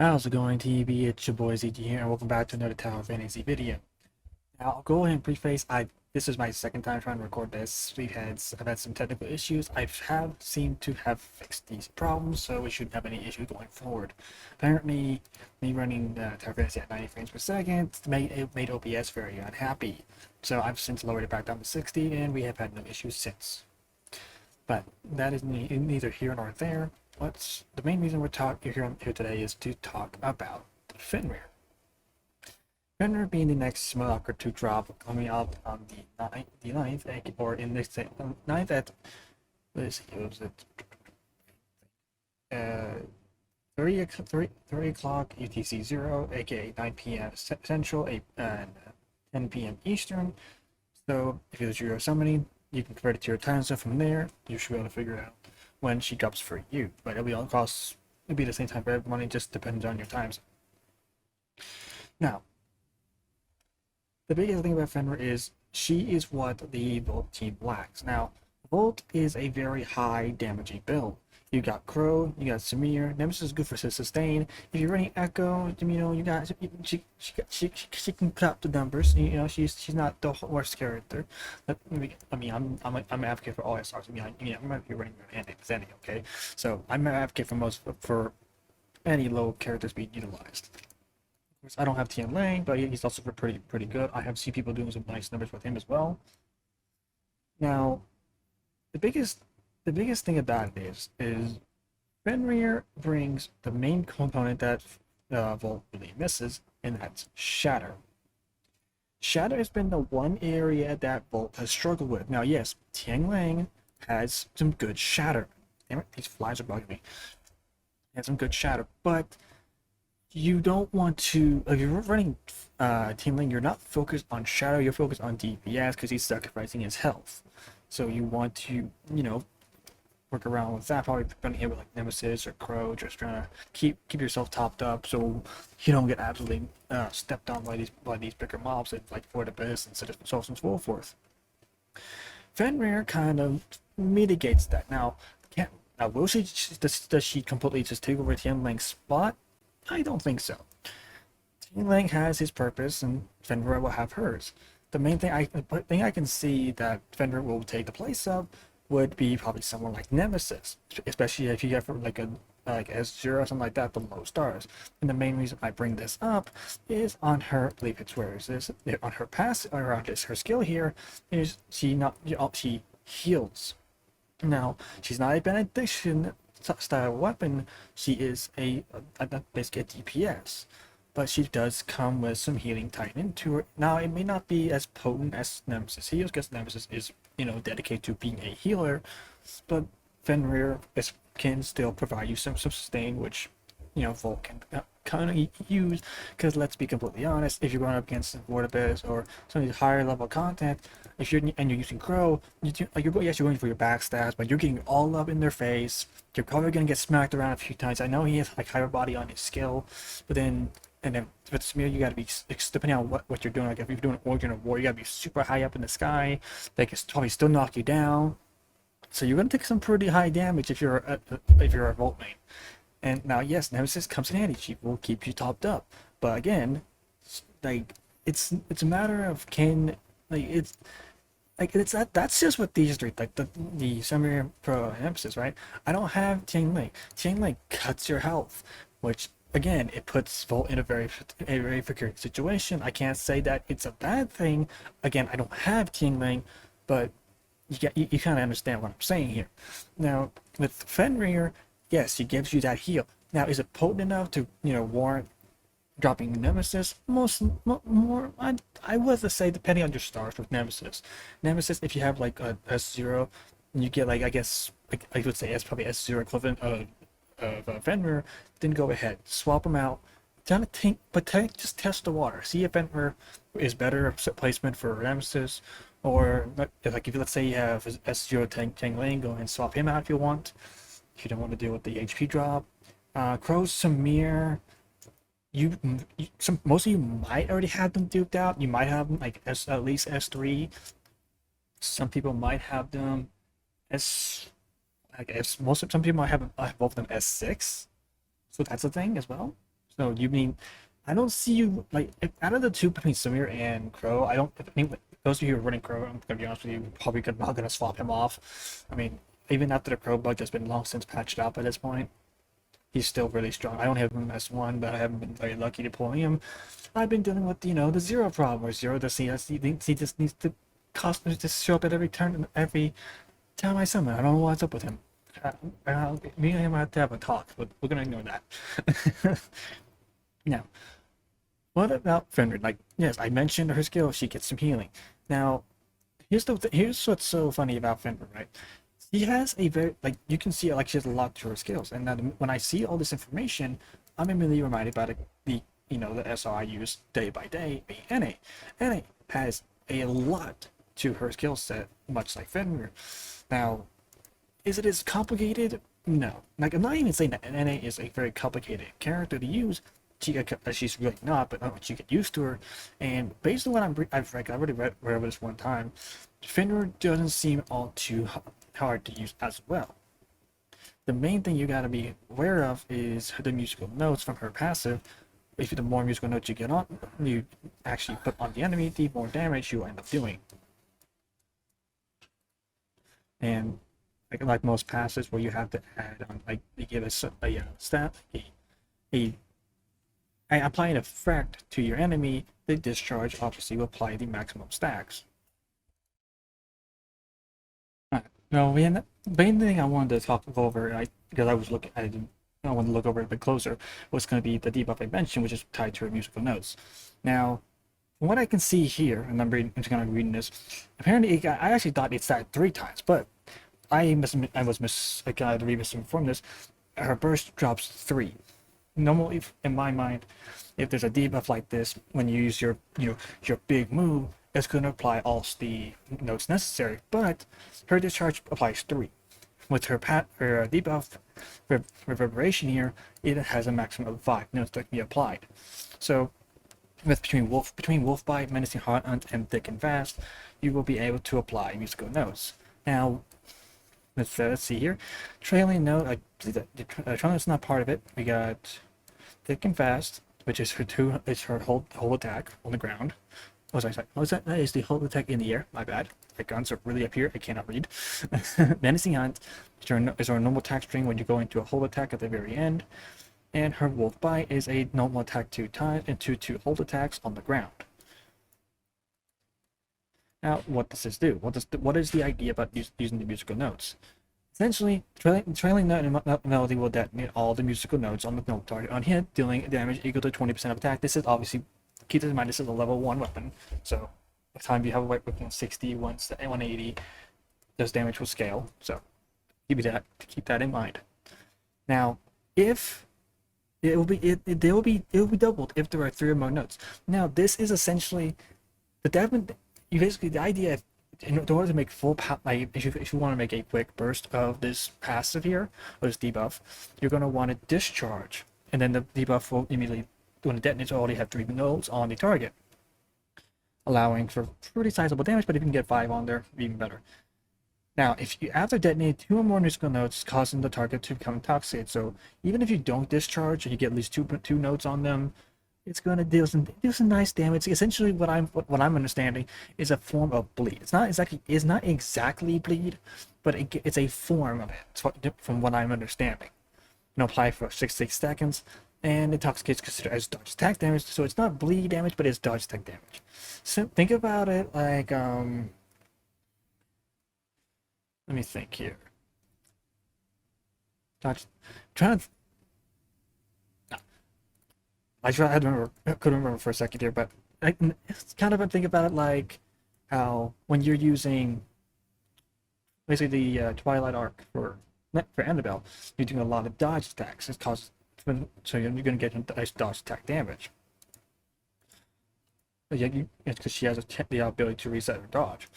How's it going, TB? It's your boy ZG here, and welcome back to another Tower Fantasy video. Now, I'll go ahead and preface. This is my second time trying to record this. I've had some technical issues. Seemed to have fixed these problems, so we shouldn't have any issues going forward. Apparently, me running Tower Fantasy at 90 frames per second made OBS very unhappy. So I've since lowered it back down to 60, and we have had no issues since. But that is neither here nor there. The main reason we're here today is to talk about Fenrir. Fenrir being the next simulacrum to drop coming out on the 9th, or in this 9th at, let's see, what was it? 30 o'clock UTC 0, aka 9 p.m. Central, 10 p.m. Eastern. So if you do your summoning, you can convert it to your time zone from there. You should be able to figure out when she drops for you, but it'll be the same time for everyone. It just depends on your time zone. Now, the biggest thing about Fenrir is she is what the Volt team lacks. Now, Volt is a very high damaging build. You got Crow, you got Samir. Nemesis is good for sustain. If you're running Echo, you got she can cut up the numbers. She's not the worst character. I'm an advocate for all SRs. I'm not running Zenny, okay? So I'm an advocate for any low characters being utilized. Of course, I don't have Tian Lang, but he's also pretty good. I have seen people doing some nice numbers with him as well. Now, the biggest thing about it is Fenrir brings the main component that Volt really misses, and that's Shatter. Shatter has been the one area that Volt has struggled with. Now, yes, Tian Lang has some good Shatter. Damn it, these flies are bugging me. He has some good Shatter, but you don't want to, if you're running Tian Lang, you're not focused on Shadow, you're focused on DPS because he's sacrificing his health. So you want to, work around with that, probably running here with like Nemesis or Crow, just trying to keep yourself topped up so you don't get absolutely stepped on by these bigger mobs and like for the best and so on and so forth. Fenrir kind of mitigates that. Now will she does she completely just take over Tian Lang's spot? I don't think so. Tian Lang has his purpose and Fenrir will have hers. The main thing I can see that Fenrir will take the place of would be probably someone like Nemesis, especially if you have like S0 or something like that, the low stars. And the main reason I bring this up is on her, I believe it's where is this, on her pass, or on her skill here, is she heals. Now, she's not a benediction style weapon, she is basically a DPS. But she does come with some healing tied into her. Now, it may not be as potent as Nemesis heals, because Nemesis is, dedicated to being a healer, but Fenrir can still provide you some sustain, which, Volt can kind of use, because let's be completely honest, if you're going up against Vortibus or some of these higher level content, you're using Crow, you're going for your backstabs, but you're getting all up in their face. You're probably going to get smacked around a few times. I know he has like higher body on his skill, but then with Samir, you gotta be, depending on what you're doing, like if you're doing Origin of War, you gotta be super high up in the sky. They can probably still knock you down. So you're gonna take some pretty high damage if you're a Volt main. And now, yes, Nemesis comes in handy. She will keep you topped up. But again, it's a matter of that's just what these three, like the Samir, Pro, and Nemesis, right? I don't have Tian Lang. Tian Lang cuts your health, which again, it puts Volt in a very precarious situation. I can't say that it's a bad thing. Again, I don't have Tian Lang, but you kind of understand what I'm saying here. Now, with Fenrir, yes, he gives you that heal. Now, is it potent enough to warrant dropping Nemesis? I would say depending on your stars with Nemesis. Nemesis, if you have like a S0, you get like I would say probably S0 equivalent of Fenrir, then go ahead, swap them out. Just test the water. See if Fenrir is better placement for Nemesis, or like if let's say you have S0 Tian Lang, go and swap him out if you want. If you don't want to deal with the HP drop, Crow, Samir. Most of you might already have them duped out. You might have them like at least S3. Some people might have them I guess some people might have both of them S6, so that's a thing as well. So you mean I don't see you like out of the two between Samir and Crow. I don't. I mean, those of you who are running Crow, I'm gonna be honest with you, probably not gonna swap him off. I mean, even after the Crow bug has been long since patched out by this point, he's still really strong. I don't have him as one, but I haven't been very lucky to pull him. I've been dealing with the zero problem, where zero does he just needs to cost me to show up at every turn, every time I summon. I don't know what's up with him. Me and him have to have a talk, but we're gonna ignore that. Now, what about Fenrir? Like, yes, I mentioned her skill. She gets some healing. Now, here's what's so funny about Fenrir, right? She has a very like you can see like she has a lot to her skills, and that when I see all this information, I'm immediately reminded about the SR I use day by day, the NA. NA has a lot to her skill set, much like Fenrir. Now, is it as complicated? No. Like, I'm not even saying that NA is a very complicated character to use. She's really not, but once you get used to her, and based on what I've read, I already read over this one time, Fenrir doesn't seem all too hard to use as well. The main thing you gotta be aware of is the musical notes from her passive. If the more musical notes you get on, you actually put on the enemy, the more damage you end up doing. And like most passes where you have to add on, like they give us a stat, a apply an effect to your enemy, the discharge obviously will apply the maximum stacks. Alright, no, the main thing I wanted to talk over, because I wanted to look over it a bit closer, was going to be the debuff I mentioned, which is tied to her musical notes. Now, from what I can see here, and I'm just kind of reading this, apparently I actually thought it stacked 3 times, but I was misinformed this. Her burst drops 3. Normally, in my mind, if there's a debuff like this, when you use your big move, it's going to apply all the notes necessary. But her discharge applies 3. With her debuff reverberation here, it has a maximum of 5 notes that can be applied. So, between Wolfbite, Menacing Hunt, and Thick and Fast, you will be able to apply musical notes. Now, let's see here. Trailing note, trailing note's not part of it. We got Thick and Fast, which is her whole attack on the ground. Oh, sorry. That is the whole attack in the air. My bad. My guns are really up here. I cannot read. Menacing Hunt is our normal attack string when you go into a whole attack at the very end. And her Wolf Bite is a normal attack 2 times and 2 hold attacks on the ground. Now, what does this do? What is the idea about using the musical notes? Essentially, trailing note melody will detonate all the musical notes on the note target on hit, dealing damage equal to 20% of attack. This is obviously, keep in mind, this is a level 1 weapon, so by the time you have a weapon 60, 180, this damage will scale, so keep that in mind. Now, if it will be doubled if there are 3 or more notes. Now, this is essentially the idea. In order to make full like if you want to make a quick burst of this passive here or this debuff, you're going to want to discharge, and then the debuff will immediately, when it detonates, already have 3 nodes on the target, allowing for pretty sizable damage. But if you can get 5 on there, even better. Now, if you after detonate 2 or more musical notes, causing the target to become intoxicated. So even if you don't discharge and you get at least two notes on them, it's going to deal some nice damage. Essentially, what I'm understanding is a form of bleed. It's not exactly bleed, but it's a form of it, from what I'm understanding. Apply for 6 seconds, and intoxicates considered as dodge attack damage. So it's not bleed damage, but it's dodge attack damage. So think about it like let me think here. Trying to I couldn't remember for a second here, but it's kind of a thing about it like how when you're using basically the Twilight Arc for Annabelle, you're doing a lot of dodge attacks. So you're going to get nice dodge attack damage. But yeah, it's because she has the ability to reset her dodge.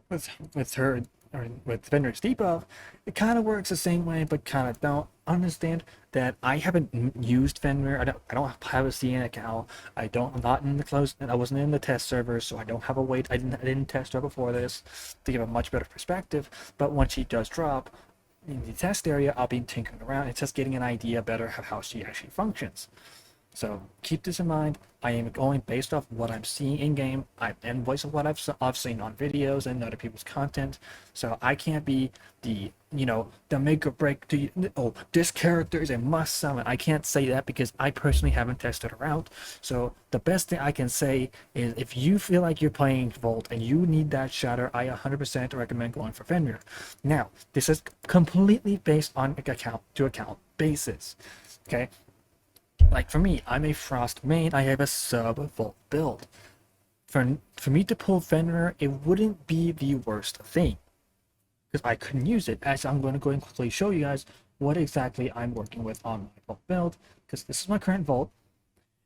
With her, or with Fenrir's debuff, it kind of works the same way, but kind of don't. Understand that I haven't used Fenrir. I don't have a CN account. I'm not in the close. I wasn't in the test server, so I don't have a way. I didn't test her before this to give a much better perspective. But when she does drop, in the test area, I'll be tinkering around and just getting an idea better of how she actually functions. So keep this in mind. I am going based off what I'm seeing in game, and voice of what I've seen on videos and other people's content. So I can't be the the make or break. Oh, this character is a must summon. I can't say that because I personally haven't tested her out. So the best thing I can say is if you feel like you're playing Volt and you need that shatter, I 100% recommend going for Fenrir. Now this is completely based on account to account basis. Okay, like for me, I'm a Frost main. I have a sub Volt build. For me to pull Fenrir, it wouldn't be the worst thing because I couldn't use it. As I'm going to go and quickly show you guys what exactly I'm working with on my Volt build, because this is my current Volt.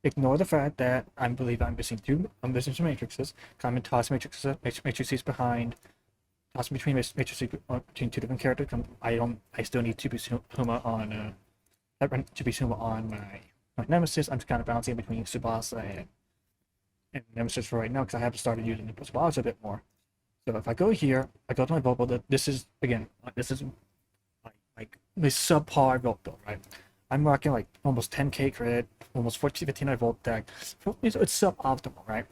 Ignore the fact that I believe I'm missing some matrices. I'm in toss matrices behind, tossing between matrices between two different characters. I still need to be Huma on my Nemesis. I'm just kind of bouncing between Tsubasa and Nemesis for right now because I haven't started using the Tsubasa a bit more. So if I go here, I go to my Volt build. This is like my subpar Volt build, right? I'm rocking like almost 10k crit, almost 14, 15 Volt deck. So it's suboptimal, right?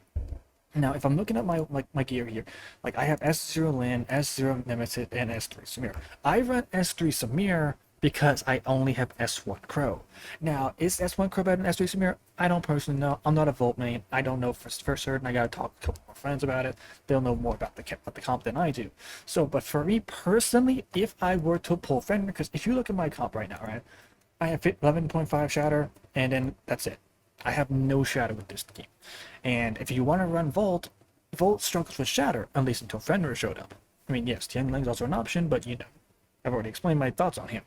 Now, if I'm looking at my gear here, like I have S0 Lin, S0 Nemesis, and S3 Samir. I run S3 Samir because I only have S1 Crow. Now, is S1 Crow better than S3 Samir? I don't personally know. I'm not a Volt main. I don't know for certain. I gotta talk to a couple more friends about it. They'll know more about the comp than I do. So, but for me personally, if I were to pull Fenrir, because if you look at my comp right now, right, I have 11.5 shatter, and then that's it. I have no shatter with this team. And if you want to run Volt, Volt struggles with shatter, at least until Fenrir showed up. I mean, yes, Tianling's also an option, but I've already explained my thoughts on him.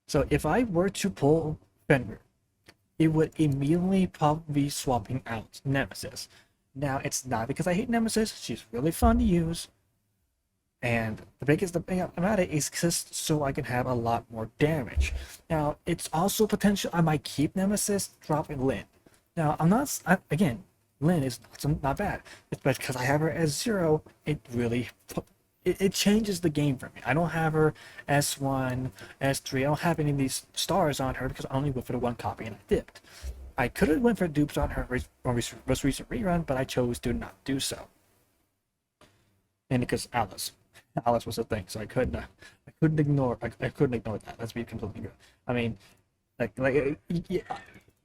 So if I were to pull Fenrir, it would immediately probably be swapping out Nemesis. Now, it's not because I hate Nemesis, she's really fun to use. And the thing about it is just so I can have a lot more damage. Now, it's also potential I might keep Nemesis, dropping Lin. Now, again, Lin is not bad. It's because I have her as 0, it really it changes the game for me. I don't have her S1, S3. I don't have any of these stars on her because I only went for the one copy and I dipped. I could have went for dupes on her most recent rerun, but I chose to not do so. And because Alice was a thing, so I couldn't ignore that. Let's be completely real. I mean, yeah,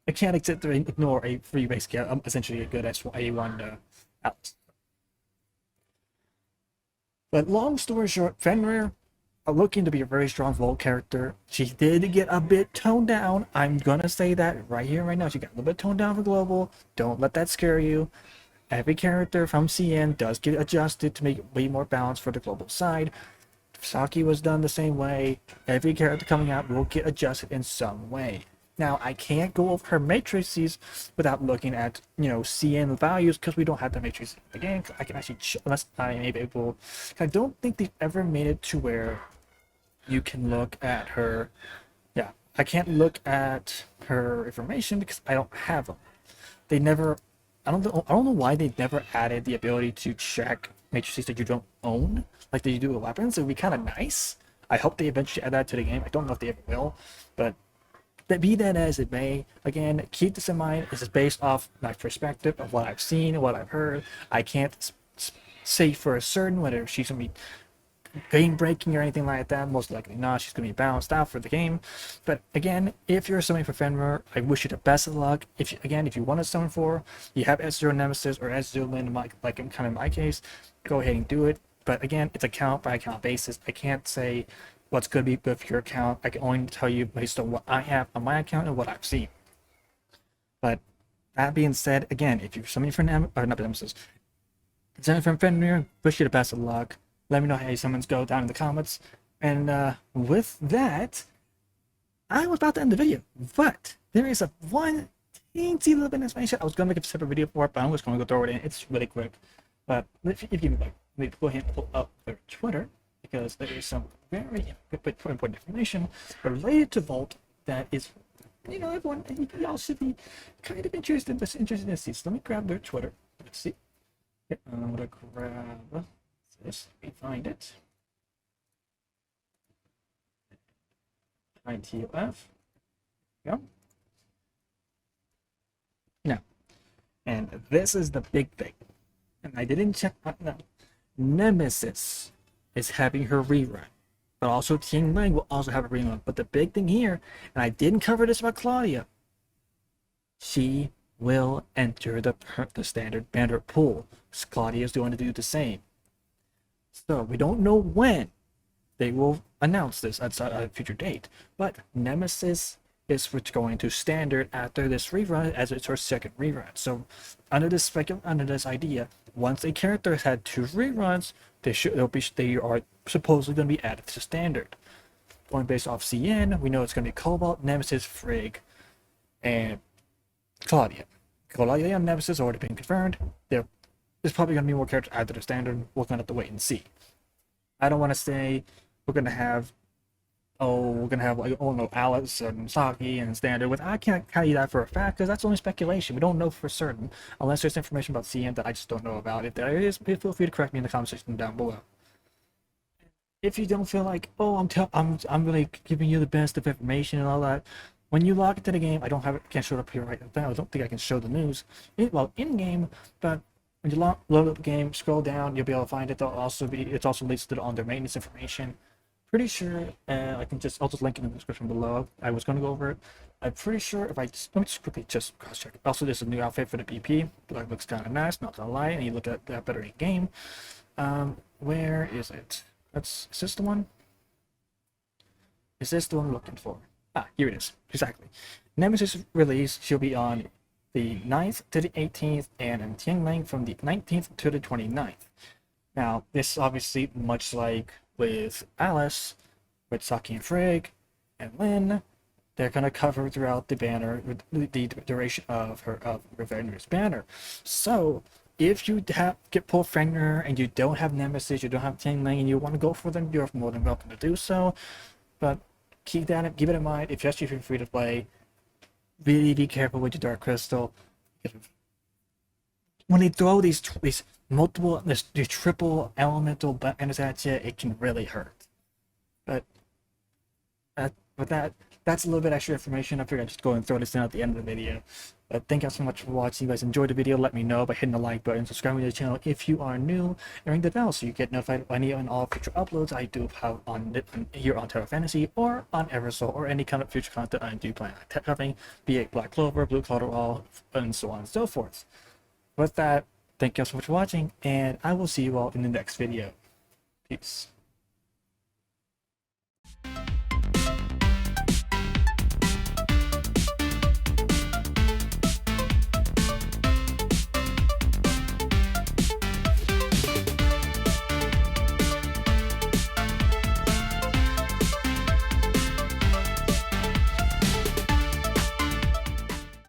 I can't ignore a free base gear. Essentially a good A1 Alice. But long story short, Fenrir, looking to be a very strong Volt character. She did get a bit toned down. I'm gonna say that right here, right now. She got a little bit toned down for global. Don't let that scare you. Every character from CN does get adjusted to make it way more balanced for the global side. Saki was done the same way. Every character coming out will get adjusted in some way. Now, I can't go over her matrices without looking at, CN values because we don't have the matrices in the game. I can actually, unless I am able, I don't think they've ever made it to where you can look at her. Yeah, I can't look at her information because I don't have them. They never, I don't know why they never added the ability to check matrices that you don't own, like they do with weapons. It would be kind of nice. I hope they eventually add that to the game. I don't know if they ever will, but be that as it may, again, keep this in mind. This is based off my perspective of what I've seen, what I've heard. I can't say for a certain whether she's going to be game breaking or anything like that. Most likely not. She's going to be balanced out for the game. But again, if you're summoning for Fenrir, I wish you the best of luck. If you want to summon for, you have S0 Nemesis or S0 Lin, like in my case, go ahead and do it. But again, it's account by account basis. I can't say what's going to be good for your account. I can only tell you based on what I have on my account and what I've seen. But that being said, again, if you're summoning for Nemesis, summoning from Fenrir, wish you the best of luck. Let me know how your summons go down in the comments. And with that, I was about to end the video, but there is one teensy little bit of information. I was going to make a separate video for it, but I'm just going to go throw it in. It's really quick. But if you like, maybe go ahead and pull up their Twitter, because there is some very important information related to Volt that is, everyone, y'all should be kind of interested in see. So let me grab their Twitter. Let's see. I'm gonna grab this. Let me find it. ITOF. Go. Now, and this is the big thing. And I didn't check. No. Nemesis is having her rerun, but also Ting Ling will also have a rerun. But the big thing here, and I didn't cover this about Claudia, she will enter the standard banner pool. Claudia is going to do the same. So we don't know when they will announce this at a future date, but Nemesis is going to standard after this rerun, as it's her second rerun. So under this idea, once a character has had 2 reruns, they are supposedly going to be added to standard. Going based off CN, we know it's going to be Cobalt, Nemesis, Frigg, and Claudia. Claudia and Nemesis already been confirmed. There's probably going to be more characters added to the standard. We're going to have to wait and see. I don't want to say we're going to have like, oh no, Alice and Saki and standard. I can't tell you that for a fact because that's only speculation. We don't know for certain unless there's information about CN that I just don't know about. If there is, feel free to correct me in the comment section down below. If you don't feel like, oh, I'm really giving you the best of information and all that, when you log into the game, can't show it up here right now. I don't think I can show the news. In game, but when you load up the game, scroll down, you'll be able to find it. It's also listed on their maintenance information. Pretty sure I'll just link it in the description below. I was going to go over it. I'm pretty sure if let me just quickly cross check. Also, there's a new outfit for the BP. That looks kind of nice, not gonna lie, and you look at that better in game. Where is it? Is this the one? Is this the one I'm looking for? Ah, here it is. Exactly. Nemesis release, she'll be on the 9th to the 18th, and in Tianling from the 19th to the 29th. Now, this obviously much like with Alice, with Saki and Frigg, and Lynn, they're going to cover throughout the banner, the duration of Fenrir's banner. So, if you get pulled Fenrir and you don't have Nemesis, you don't have Tingling, and you want to go for them, you're more than welcome to do so. But keep it in mind, especially if you're free to play. Really be careful with your Dark Crystal. When they throw these triple elemental banners at you, it can really hurt. But that's a little bit extra information. I figured I'd just go and throw this in at the end of the video. But thank you all so much for watching. You guys enjoyed the video, let me know by hitting the like button, subscribing to the channel if you are new, and ring the bell so you get notified of any and all future uploads I do have here on Terra Fantasy or on Eversoul or any kind of future content I do plan on covering, be it Black Clover, Blue Clover, and so on and so forth. With that, thank you all so much for watching, and I will see you all in the next video. Peace.